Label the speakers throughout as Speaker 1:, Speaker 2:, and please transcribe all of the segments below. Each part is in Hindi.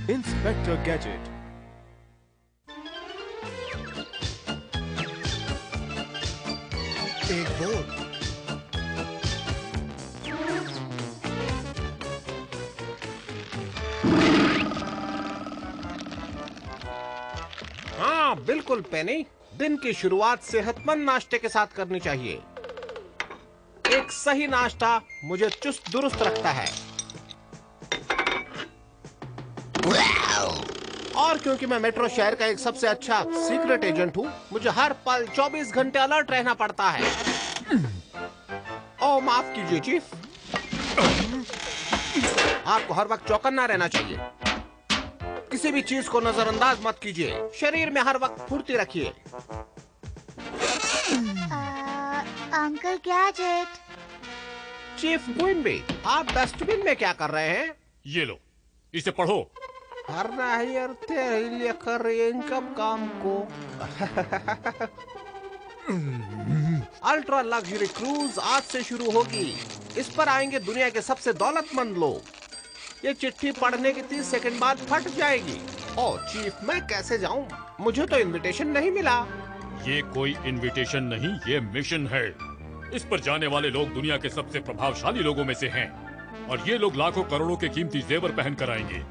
Speaker 1: Inspector gadget.
Speaker 2: एक बोर्ड।
Speaker 3: हाँ बिल्कुल पेनी, दिन की शुरुआत सेहतमंद नाश्ते के साथ करनी चाहिए। एक सही नाश्ता मुझे चुस्त दुरुस्त रखता है। और क्योंकि मैं मेट्रो शहर का एक सबसे अच्छा सीक्रेट एजेंट हूँ, मुझे हर पल 24 घंटे अलर्ट रहना पड़ता है। ओह माफ कीजिए चीफ, आपको हर वक्त चौकन्ना रहना चाहिए। किसी भी चीज को नजरअंदाज मत कीजिए। शरीर में हर वक्त फुर्ती रखिए।
Speaker 4: Uncle gadget.
Speaker 3: चीफ क्विम्बी, आप डस्टबिन में क्या कर रहे हैं?
Speaker 5: ये लो, इसे पढ़ो।
Speaker 3: काम को अल्ट्रा लग्जरी क्रूज आज से शुरू होगी। इस पर आएंगे दुनिया के सबसे दौलतमंद लोग। ये चिट्ठी पढ़ने के 30 सेकंड बाद फट जाएगी। ओह चीफ, मैं कैसे जाऊं? मुझे तो इनविटेशन नहीं मिला।
Speaker 5: ये कोई इनविटेशन नहीं, ये मिशन है। इस पर जाने वाले लोग दुनिया के सबसे प्रभावशाली लोगों में से हैं और ये लोग लाखों करोड़ों के कीमती जेवर पहन कर आएंगे।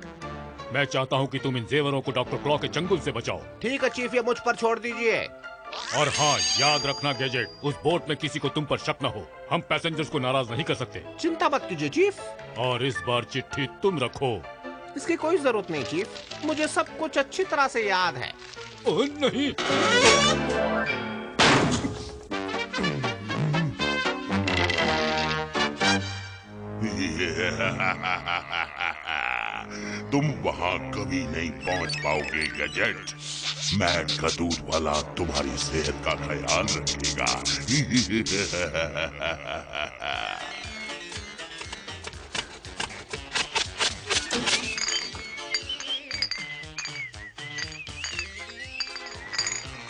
Speaker 5: मैं चाहता हूँ कि तुम इन जेवरों को डॉक्टर क्लॉ के चंगुल से बचाओ।
Speaker 3: ठीक है चीफ, ये मुझ पर छोड़ दीजिए।
Speaker 5: और हाँ, याद रखना गैजेट, उस बोट में किसी को तुम पर शक न हो। हम पैसेंजर्स को नाराज नहीं कर सकते।
Speaker 3: चिंता मत कीजिए चीफ।
Speaker 5: और इस बार चिट्ठी तुम रखो।
Speaker 3: इसकी कोई जरूरत नहीं चीफ, मुझे सब कुछ अच्छी तरह से याद है।
Speaker 5: ओह नहीं।
Speaker 6: तुम वहां कभी नहीं पहुंच पाओगे गैजेट। मैट का दूध वाला तुम्हारी सेहत का ख्याल रखेगा।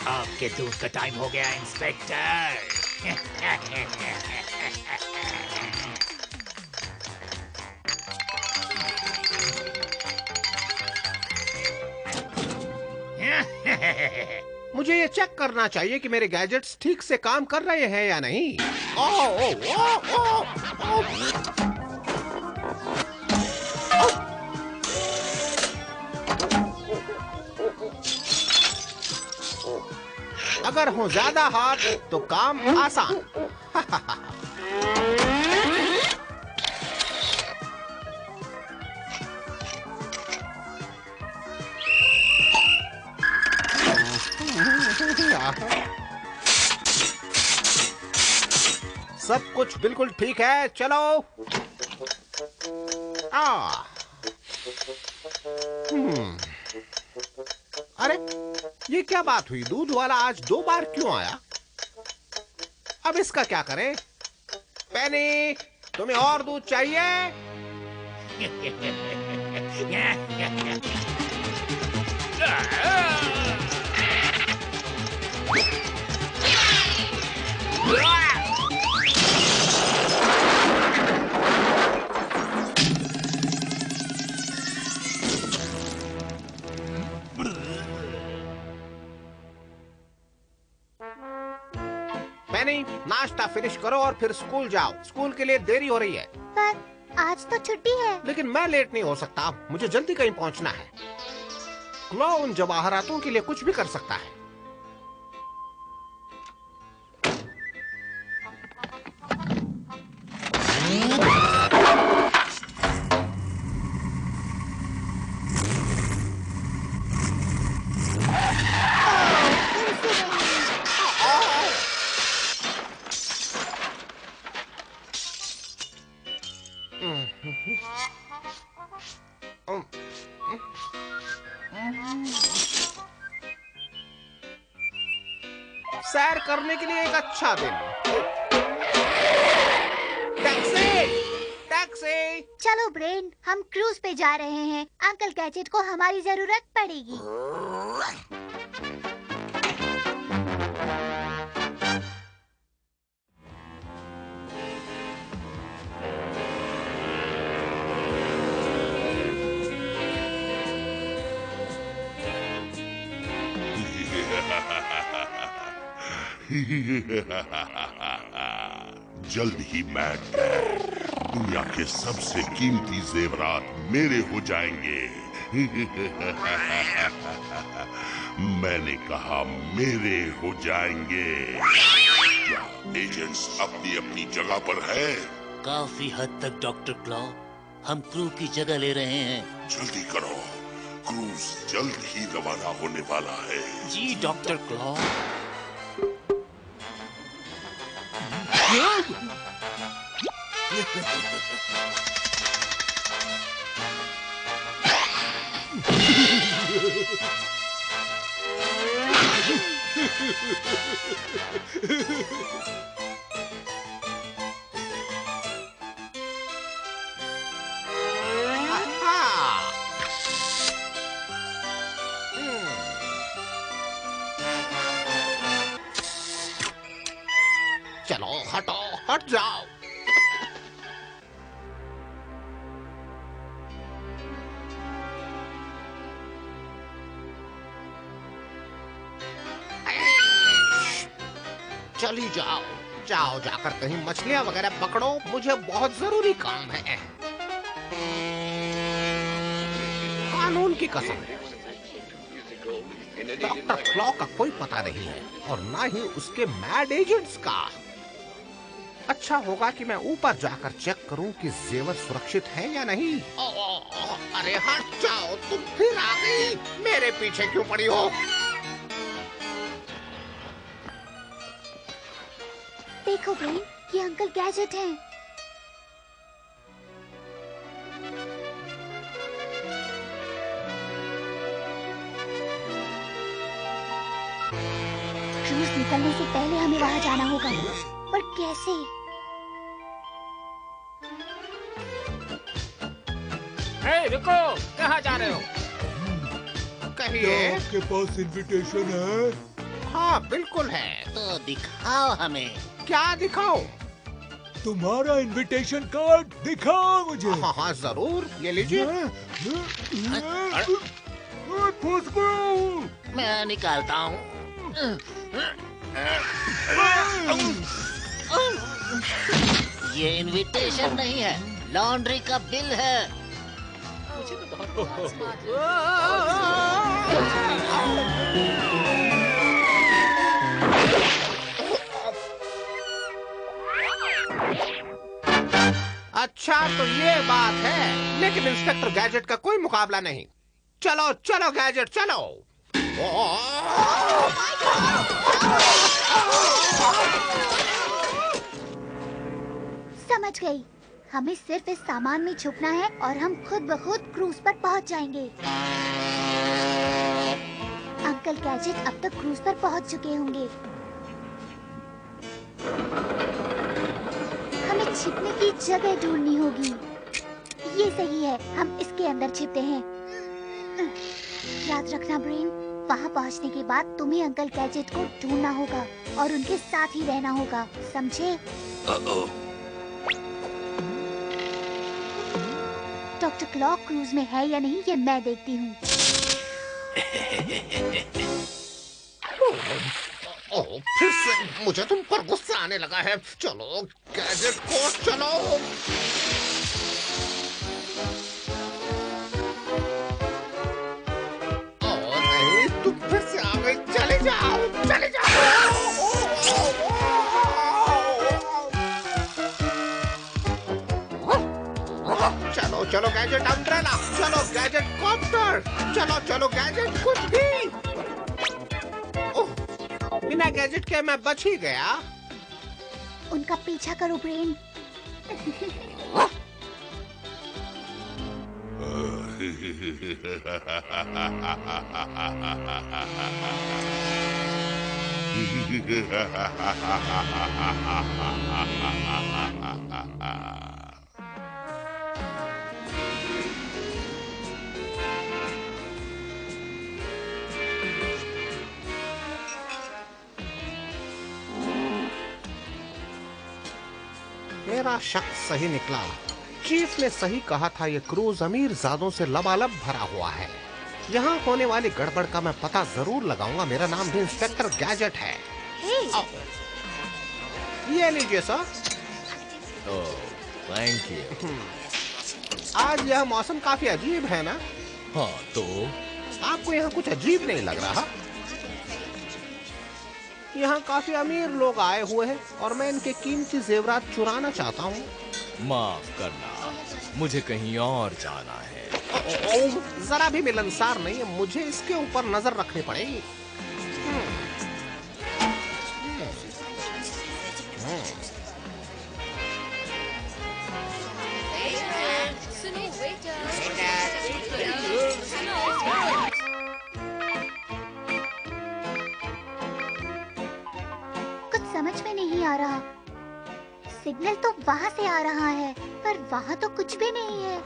Speaker 7: आपके दूध का टाइम हो गया इंस्पेक्टर।
Speaker 3: मुझे ये चेक करना चाहिए कि मेरे गैजेट्स ठीक से काम कर रहे हैं या नहीं। ओ, ओ, ओ, ओ, ओ। अगर हो ज्यादा हाथ तो काम आसान। सब कुछ बिल्कुल ठीक है, चलो। अरे ये क्या बात हुई? दूध वाला आज 2 बार क्यों आया? अब इसका क्या करें? पेनी, तुम्हें और दूध चाहिए? पेनी, नाश्ता फिनिश करो और फिर स्कूल जाओ। स्कूल के लिए देरी हो रही है।
Speaker 4: पर आज तो छुट्टी है।
Speaker 3: लेकिन मैं लेट नहीं हो सकता, मुझे जल्दी कहीं पहुंचना है। क्लॉ उन जवाहरातों के लिए कुछ भी कर सकता है। सैर करने के लिए एक अच्छा दिन। Taxi, taxi.
Speaker 4: चलो ब्रेन, हम क्रूज पे जा रहे हैं। अंकल गैजेट को हमारी जरूरत पड़ेगी।
Speaker 6: जल्द ही मैं दुनिया के सबसे कीमती जेवरात मेरे हो जाएंगे। मैंने कहा मेरे हो जाएंगे। क्या एजेंट्स अपनी अपनी जगह पर हैं?
Speaker 1: काफी हद तक डॉक्टर क्लॉ, हम क्रू की जगह ले रहे हैं।
Speaker 6: जल्दी करो, क्रूज जल्द ही रवाना होने वाला है।
Speaker 1: जी डॉक्टर क्लॉ।
Speaker 3: चलो हटो, हट जाओ। चली जाओ, जाओ जाकर कहीं मछलियां वगैरह पकड़ो, मुझे बहुत जरूरी काम है। कानून की कसम, डॉक्टर क्लॉ का कोई पता नहीं है और ना ही उसके मैड एजेंट्स का। अच्छा होगा कि मैं ऊपर जाकर चेक करूं कि जेवर सुरक्षित है या नहीं। अरे हट जाओ, तुम फिर आ गई। मेरे पीछे क्यों पड़ी हो?
Speaker 4: देखो ब्रेन, ये अंकल गैजेट हैं। क्रूज निकलने से पहले हमें वहां जाना होगा, पर कैसे?
Speaker 7: रुको, कहाँ जा रहे हो?
Speaker 3: कहिए।
Speaker 2: आपके पास इनविटेशन है?
Speaker 3: हाँ बिल्कुल है।
Speaker 1: तो दिखाओ हमें।
Speaker 3: क्या दिखाओ?
Speaker 2: तुम्हारा इनविटेशन कार्ड दिखाओ मुझे।
Speaker 3: हाँ हाँ जरूर, ये लीजिए।
Speaker 2: फंस गया हूँ।
Speaker 1: मैं निकालता हूँ। ये इनविटेशन नहीं है, लॉन्ड्री का बिल है।
Speaker 3: अच्छा तो ये बात है, लेकिन इंस्पेक्टर गैजेट का कोई मुकाबला नहीं। चलो चलो गैजेट चलो।
Speaker 4: समझ गई, हमें सिर्फ इस सामान में छुपना है और हम खुद ब खुद क्रूज पर पहुंच जाएंगे। अंकल गैजेट अब तक क्रूज पर पहुंच चुके होंगे। हमें छिपने की जगह ढूंढनी होगी। ये सही है, हम इसके अंदर छिपते हैं। याद रखना ब्रेन, वहाँ पहुँचने के बाद तुम्हें अंकल गैजेट को ढूंढना होगा और उनके साथ ही रहना होगा, समझे? डॉक्टर क्लॉ क्रूज में है या नहीं, ये मैं देखती हूँ।
Speaker 3: फिर से मुझे तुम पर गुस्सा आने लगा है। चलो गैजेट को चलो। नहीं, तुम फिर से आ गई। चले जाओ, चले जाओ। चलो चलो गैजेट अम्ब्रेला, चलो गैजेट कॉप्टर, चलो चलो गैजेट कुछ भी। बिना गैजेट के मैं बच ही गया।
Speaker 4: उनका पीछा करो ब्रेन।
Speaker 3: मेरा शक सही निकला। चीफ ने सही कहा था, ये क्रूज अमीर जादों से लबालब भरा हुआ है। यहाँ होने वाली गड़बड़ का मैं पता जरूर लगाऊंगा। मेरा नाम भी इंस्पेक्टर गैजेट है। ये लीजिए सर।
Speaker 8: Thank you.
Speaker 3: आज यह मौसम काफी अजीब है ना?
Speaker 8: हाँ तो
Speaker 3: आपको यहाँ कुछ अजीब नहीं लग रहा? यहाँ काफी अमीर लोग आए हुए हैं और मैं इनके कीमती जेवरात चुराना चाहता हूँ।
Speaker 8: माफ करना, मुझे कहीं और जाना है।
Speaker 3: जरा भी मिलनसार नहीं है। मुझे इसके ऊपर नजर रखनी पड़ेगी।
Speaker 4: कुछ समझ में नहीं आ रहा। सिग्नल तो वहाँ से आ रहा है, पर वहाँ तो कुछ भी नहीं है।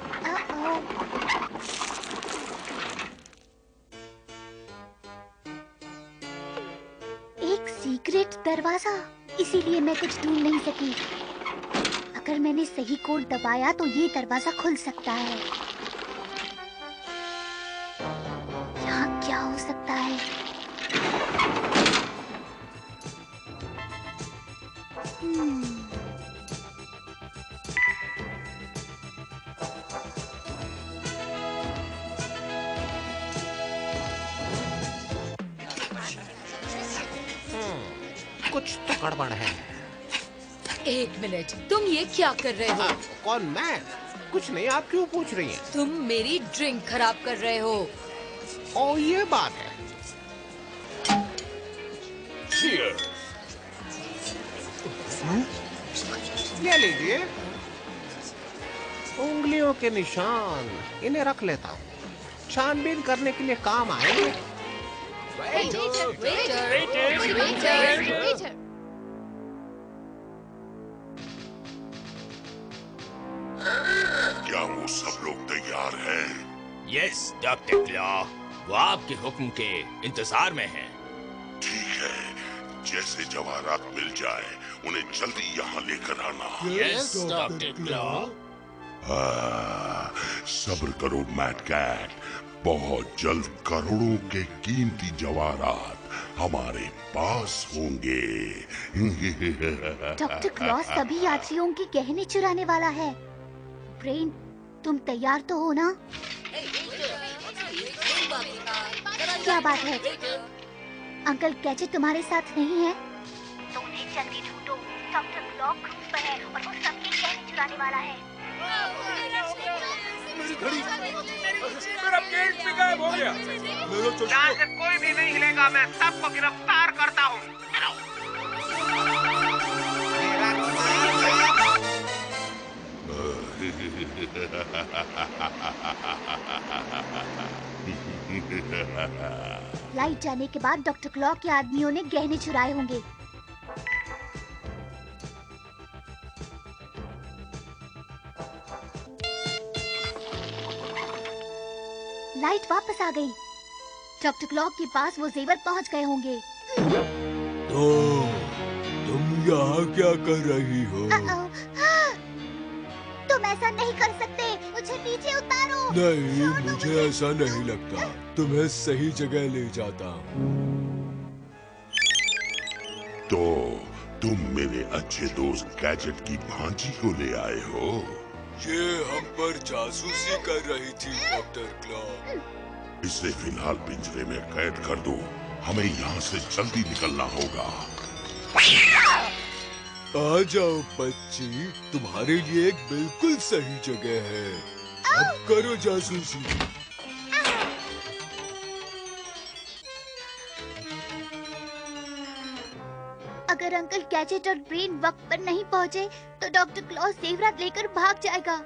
Speaker 4: एक सीक्रेट दरवाजा, इसीलिए मैं कुछ ढूंढ नहीं सकी। अगर मैंने सही कोड दबाया तो ये दरवाजा खुल सकता है। यहाँ क्या हो सकता है?
Speaker 3: कुछ तो गड़बड़ है।
Speaker 9: एक मिनट, तुम ये क्या कर रहे हो?
Speaker 3: कौन? मैं? कुछ नहीं। आप क्यों पूछ रही हैं?
Speaker 9: तुम मेरी ड्रिंक खराब कर रहे हो।
Speaker 3: ओ, ये बात है। ये लीजिए। उंगलियों के निशान, इन्हें रख लेता हूँ। छानबीन करने के लिए काम आएंगे।
Speaker 6: क्या वो सब लोग तैयार हैं?
Speaker 7: यस डॉक्टर क्लॉ, वो आपके हुक्म के इंतजार में हैं।
Speaker 6: ठीक है, जैसे जवाहरात मिल जाए उन्हें जल्दी यहाँ लेकर आना।
Speaker 7: Yes doctor Claw.
Speaker 6: सब्र करो मैट कैट, बहुत जल्द करोड़ों के कीमती जवाहरात हमारे पास होंगे।
Speaker 4: डॉक्टर क्लॉ सभी यात्रियों की गहने चुराने वाला है। ब्रेन, तुम तैयार तो हो ना? क्या बात है? अंकल गैजेट तुम्हारे साथ नहीं है? तो उन्हें जल्दी ढूंढो। डॉक्टर क्लॉ क्रूज पर है और वो सबके गहने चुराने वाला है।
Speaker 2: मेरा पेट भी गायब हो गया।
Speaker 3: यहाँ से कोई भी नहीं हिलेगा। मैं सबको गिरफ्तार करता हूँ।
Speaker 4: लाइट जाने के बाद डॉक्टर क्लॉ के आदमियों ने गहने चुराए होंगे। लाइट वापस आ गई। डॉक्टर क्लॉ के पास वो जेवर पहुंच गए होंगे।
Speaker 2: तो तुम यहाँ क्या कर रही हो?
Speaker 4: तुम ऐसा नहीं कर सकते। मुझे नीचे उतारो।
Speaker 2: नहीं, मुझे ऐसा नहीं लगता। तुम्हें सही जगह ले जाता हूँ।
Speaker 6: तो तुम मेरे अच्छे दोस्त गैजेट की भांजी को ले आए हो?
Speaker 2: ये हम पर जासूसी कर रही थी डॉक्टर क्लॉ।
Speaker 6: इसे फिलहाल पिंजरे में कैद कर दो। हमें यहाँ से जल्दी निकलना होगा।
Speaker 2: आ जाओ बच्ची, तुम्हारे लिए एक बिल्कुल सही जगह है। अब करो जासूसी।
Speaker 4: अगर अंकल गैजेट और ब्रेन वक्त पर नहीं पहुंचे तो डॉक्टर क्लॉ जेवरात लेकर भाग जाएगा।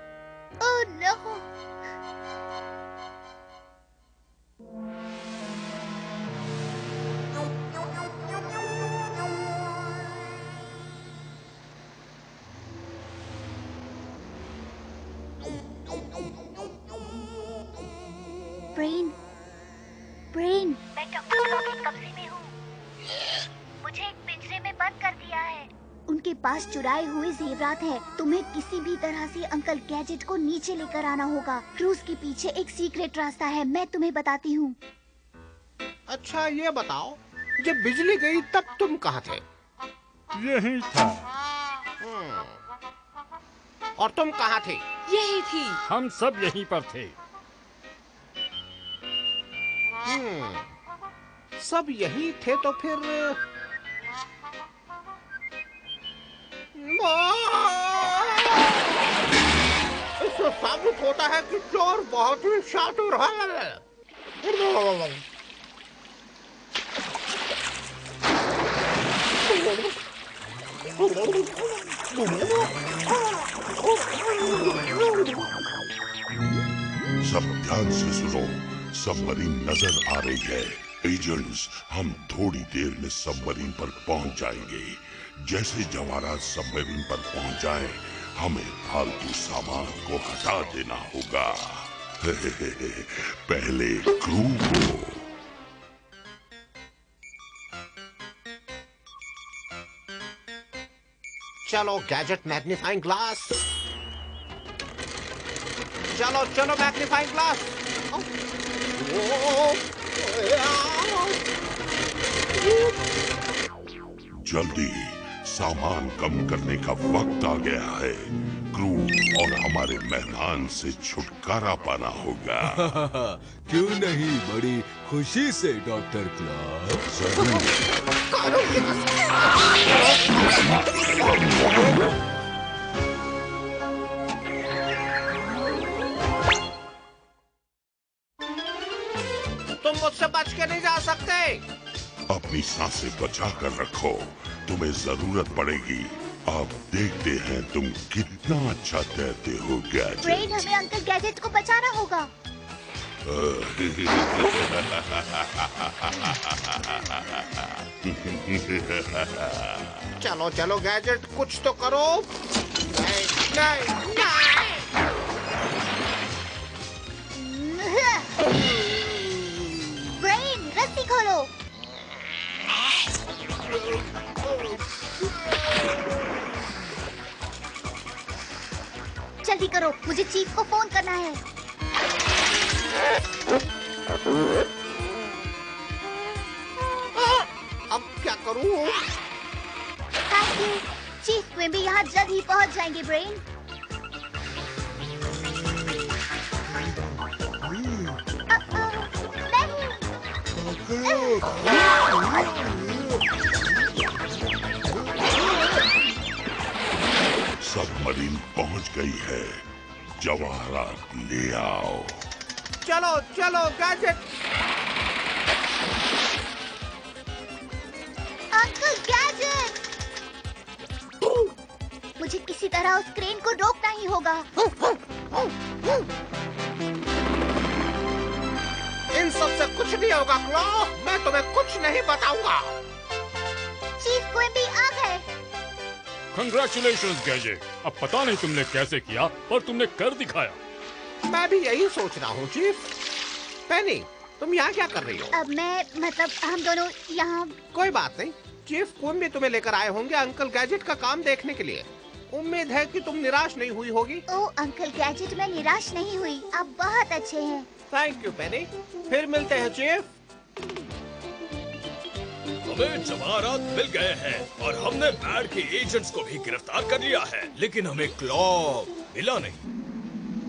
Speaker 4: Oh no. ब्रेन, ब्रेन, मैं डॉक्टर क्लॉक के कब्जे में हूँ। मुझे एक पिंजरे में बंद कर दिया है। उनके पास चुराए हुए जेवरात हैं। तुम्हें किसी भी तरह से अंकल गैजेट को नीचे लेकर आना होगा। क्रूज के पीछे एक सीक्रेट रास्ता है, मैं तुम्हें बताती हूँ।
Speaker 3: अच्छा ये बताओ, जब बिजली गई तब तुम कहाँ थे?
Speaker 5: यही था।
Speaker 3: और तुम कहाँ थे?
Speaker 9: यही थी।
Speaker 5: हम सब यहीं पर थे।
Speaker 3: सब यही थे तो फिर इससे साबित होता है कि चोर बहुत ही शातिर है।
Speaker 6: सब ध्यान से सुनो, सबमरीन नजर आ रही है। एजेंट्स, हम थोड़ी देर में सबमरीन पर पहुंच जाएंगे। जैसे जवाहरात सबमरीन पर पहुंच जाए, हमें फालतू सामान को हटा देना होगा। पहले क्रू को।
Speaker 3: चलो गैजेट मैग्नीफाइंग ग्लास। चलो चलो मैग्नीफाइंग ग्लास।
Speaker 6: जल्दी, सामान कम करने का वक्त आ गया है। क्रू और हमारे मेहमान से छुटकारा पाना होगा।
Speaker 2: क्यों नहीं, बड़ी खुशी से डॉक्टर क्लॉक।
Speaker 3: तुम मुझसे बच के नहीं जा सकते।
Speaker 6: अपनी सांसें बचा कर रखो, तुम्हें जरूरत पड़ेगी। आप देखते हैं तुम कितना अच्छा तैरते हो गैजेट।
Speaker 4: ब्रेन, हमें अंकल गैजेट को बचाना होगा।
Speaker 3: चलो चलो गैजेट, कुछ तो करो। नहीं नहीं नहीं।
Speaker 4: ब्रेन, रस्सी खोलो। जल्दी करो, मुझे चीफ को फोन करना है।
Speaker 3: अब क्या करूं?
Speaker 4: थैंक यू चीफ, वे भी यहाँ जल्द ही पहुँच जाएंगे। ब्रेन,
Speaker 6: सबमरीन पहुंच गई है। जवाहरात ले आओ।
Speaker 3: चलो चलो गैजेट।
Speaker 4: अंकल गैजेट, मुझे किसी तरह उस क्रेन को रोकना ही होगा।
Speaker 3: इन सब से कुछ नहीं होगा क्लॉ, मैं तुम्हें कुछ नहीं बताऊंगा।
Speaker 4: चीफ क्वेम्बी आ गए।
Speaker 5: Congratulations gadget. अब पता नहीं तुमने कैसे किया, पर तुमने कर दिखाया।
Speaker 3: मैं भी यही सोच रहा हूँ चीफ। पेनी, तुम यहाँ क्या कर रही हो?
Speaker 4: अब मैं मतलब हम दोनों यहाँ।
Speaker 3: कोई बात नहीं, चीफ क्वेम्बी तुम्हें लेकर आए होंगे अंकल गैजेट का काम देखने के लिए। उम्मीद है कि तुम निराश नहीं हुई होगी।
Speaker 4: ओ अंकल गैजेट, मैं निराश नहीं हुई, आप बहुत अच्छे हैं।
Speaker 3: थैंक यू पेनी, फिर मिलते हैं चीफ।
Speaker 8: हमें जवाहरात मिल गए हैं और हमने मैड के एजेंट्स को भी गिरफ्तार कर लिया है, लेकिन हमें क्लॉक मिला नहीं।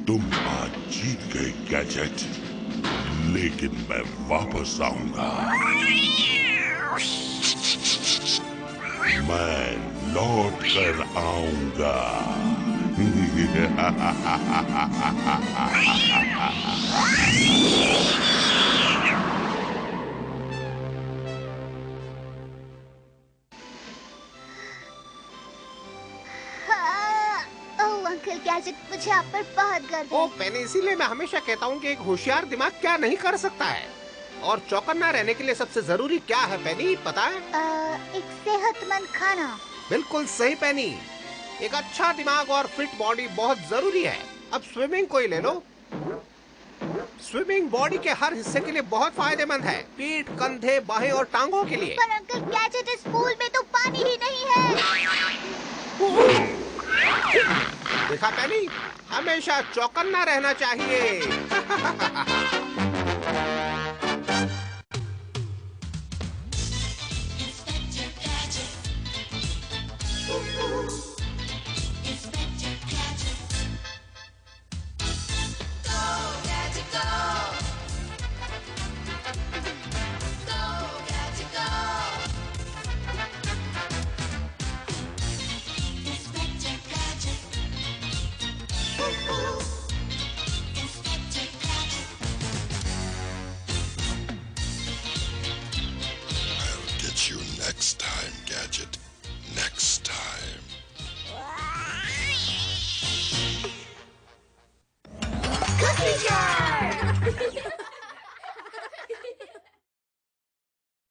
Speaker 6: तुम आज जीत गए गैजेट, लेकिन मैं वापस आऊंगा। मैं लौट कर आऊंगा।
Speaker 4: ओह अंकल गैजेट, मुझे आप पर बहुत गर्व
Speaker 3: ओ
Speaker 4: है।
Speaker 3: पेनी, इसीलिए मैं हमेशा कहता हूँ कि एक होशियार दिमाग क्या नहीं कर सकता है। और चौकन्ना रहने के लिए सबसे जरूरी क्या है पेनी, पता है?
Speaker 4: एक सेहतमंद खाना।
Speaker 3: बिल्कुल सही पेनी। एक अच्छा दिमाग और फिट बॉडी बहुत जरूरी है। अब स्विमिंग को ही ले लो। स्विमिंग बॉडी के हर हिस्से के लिए बहुत फायदेमंद है। पीठ, कंधे, बाहें और टांगों के लिए।
Speaker 4: पर अंकल गैजेट, इस पूल में तो पानी ही नहीं है।
Speaker 3: देखा पेनी, हमेशा चौकन्ना रहना चाहिए।
Speaker 6: Get you next time, Gadget. Next time.
Speaker 4: Cookie jar!